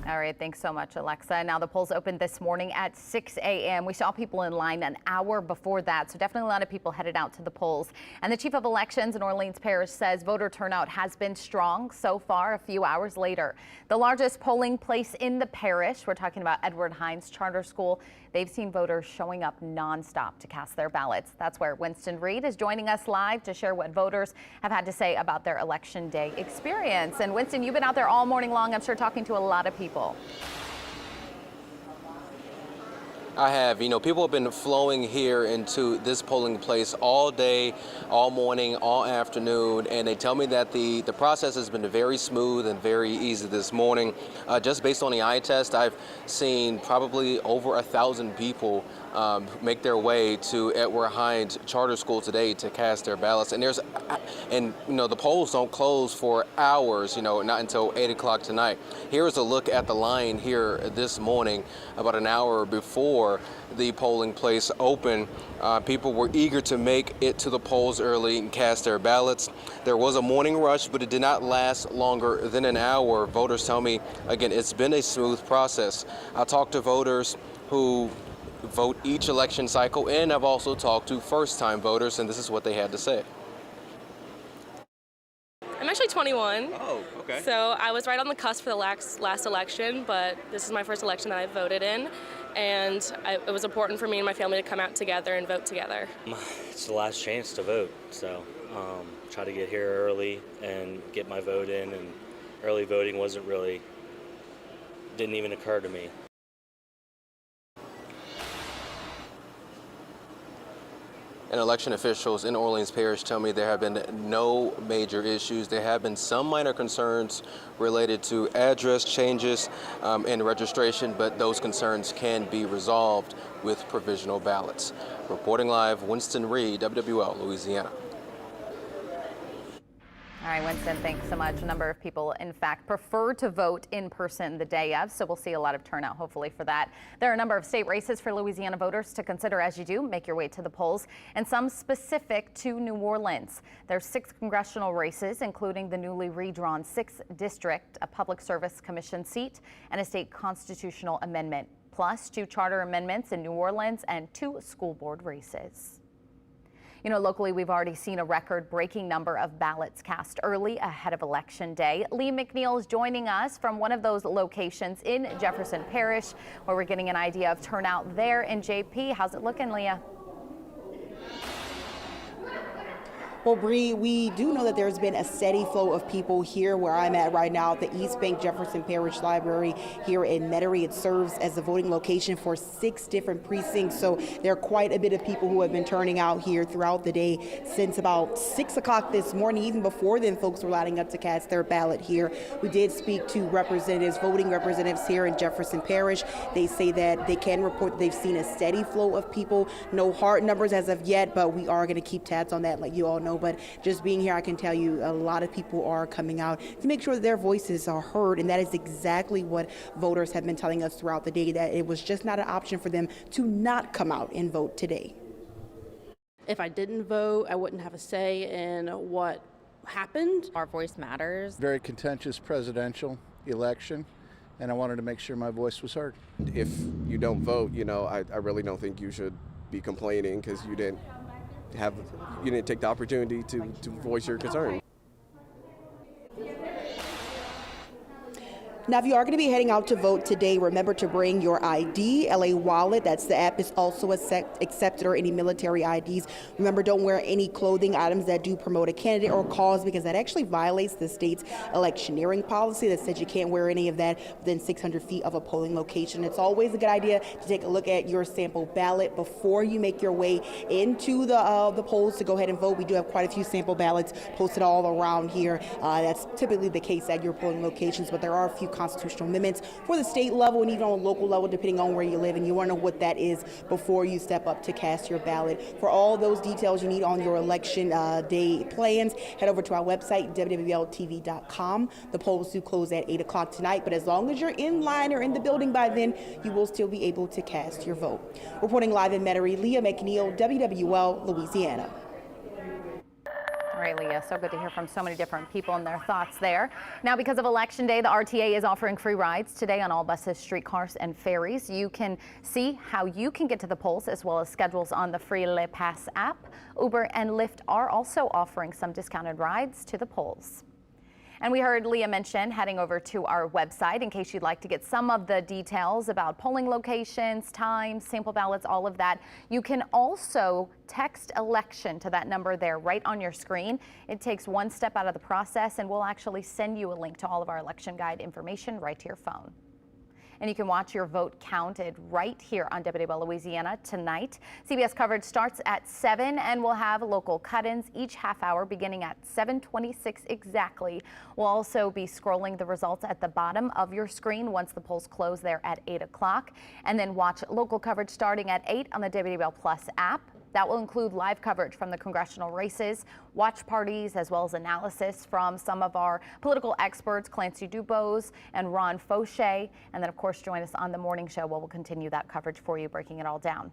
All right, thanks so much, Alexa. Now the polls opened this morning at 6 a.m. We saw people in line an hour before that, so definitely a lot of people headed out to the polls. And the chief of elections in Orleans Parish says voter turnout has been strong so far a few hours later. The largest polling place in the parish, we're talking about Edward Hines Charter School, they've seen voters showing up nonstop to cast their ballots. That's where Winston Reed is joining us live to share what voters have had to say about their election day experience. And Winston, you've been out there all morning long, I'm sure, talking to a lot of people. I have. People have been flowing here into this polling place all day, all morning, all afternoon, and they tell me that the process has been very smooth and very easy this morning. Just based on the eye test, I've seen probably over 1,000 people make their way to Edward Hines Charter School today to cast their ballots. And the polls don't close for hours, not until 8 o'clock tonight. Here's a look at the line here this morning, about an hour before the polling place opened. People were eager to make it to the polls early and cast their ballots. There was a morning rush, but it did not last longer than an hour. Voters tell me, again, it's been a smooth process. I talked to voters who vote each election cycle, and I've also talked to first-time voters, and this is what they had to say. I'm actually 21. Oh, okay. So I was right on the cusp for the last election, but this is my first election that I voted in, and it was important for me and my family to come out together and vote together. It's the last chance to vote, so try to get here early and get my vote in, and early voting didn't even occur to me. And election officials in Orleans Parish tell me there have been no major issues. There have been some minor concerns related to address changes and registration, but those concerns can be resolved with provisional ballots. Reporting live, Winston Reed, WWL Louisiana. All right, Winston, thanks so much. A number of people, in fact, prefer to vote in person the day of, so we'll see a lot of turnout, hopefully, for that. There are a number of state races for Louisiana voters to consider as you do make your way to the polls, and some specific to New Orleans. There's 6 congressional races, including the newly redrawn 6th District, a Public Service Commission seat, and a state constitutional amendment, plus 2 charter amendments in New Orleans and 2 school board races. Locally, we've already seen a record-breaking number of ballots cast early ahead of Election Day. Lee McNeil is joining us from one of those locations in Jefferson Parish, where we're getting an idea of turnout there in JP. How's it looking, Leah? Well, Bree, we do know that there's been a steady flow of people here where I'm at right now at the East Bank Jefferson Parish Library here in Metairie. It serves as a voting location for 6 different precincts, so there are quite a bit of people who have been turning out here throughout the day since about 6 o'clock this morning. Even before then, folks were lining up to cast their ballot here. We did speak to voting representatives here in Jefferson Parish. They say that they can report that they've seen a steady flow of people. No hard numbers as of yet, but we are going to keep tabs on that, like you all know. But just being here, I can tell you a lot of people are coming out to make sure that their voices are heard, and that is exactly what voters have been telling us throughout the day, that it was just not an option for them to not come out and vote today. If I didn't vote, I wouldn't have a say in what happened. Our voice matters. Very contentious presidential election, and I wanted to make sure my voice was heard. If you don't vote, I really don't think you should be complaining because you didn't take the opportunity to voice your concern. Now, if you are going to be heading out to vote today, remember to bring your ID. LA Wallet, that's the app, is also accepted, or any military IDs. Remember, don't wear any clothing items that do promote a candidate or cause, because that actually violates the state's electioneering policy that says you can't wear any of that within 600 feet of a polling location. It's always a good idea to take a look at your sample ballot before you make your way into the polls to go ahead and vote. We do have quite a few sample ballots posted all around here. That's typically the case at your polling locations, but there are a few constitutional amendments for the state level and even on a local level, depending on where you live, and you want to know what that is before you step up to cast your ballot. For all those details you need on your election day plans, head over to our website, WWLTV.com. The polls do close at 8 o'clock tonight, but as long as you're in line or in the building by then, you will still be able to cast your vote. Reporting live in Metairie, Leah McNeil, WWL Louisiana. All right, Leah. So good to hear from so many different people and their thoughts there. Now, because of Election Day, the RTA is offering free rides today on all buses, streetcars, and ferries. You can see how you can get to the polls as well as schedules on the free Le Pass app. Uber and Lyft are also offering some discounted rides to the polls. And we heard Leah mention heading over to our website in case you'd like to get some of the details about polling locations, times, sample ballots, all of that. You can also text election to that number there right on your screen. It takes one step out of the process, and we'll actually send you a link to all of our election guide information right to your phone. And you can watch your vote counted right here on WWL Louisiana tonight. CBS coverage starts at 7, and we'll have local cut-ins each half hour beginning at 7:26 exactly. We'll also be scrolling the results at the bottom of your screen once the polls close there at 8 o'clock. And then watch local coverage starting at 8 on the WWL Plus app. That will include live coverage from the congressional races, watch parties, as well as analysis from some of our political experts, Clancy Dubose and Ron Fauché. And then, of course, join us on the morning show where we'll continue that coverage for you, breaking it all down.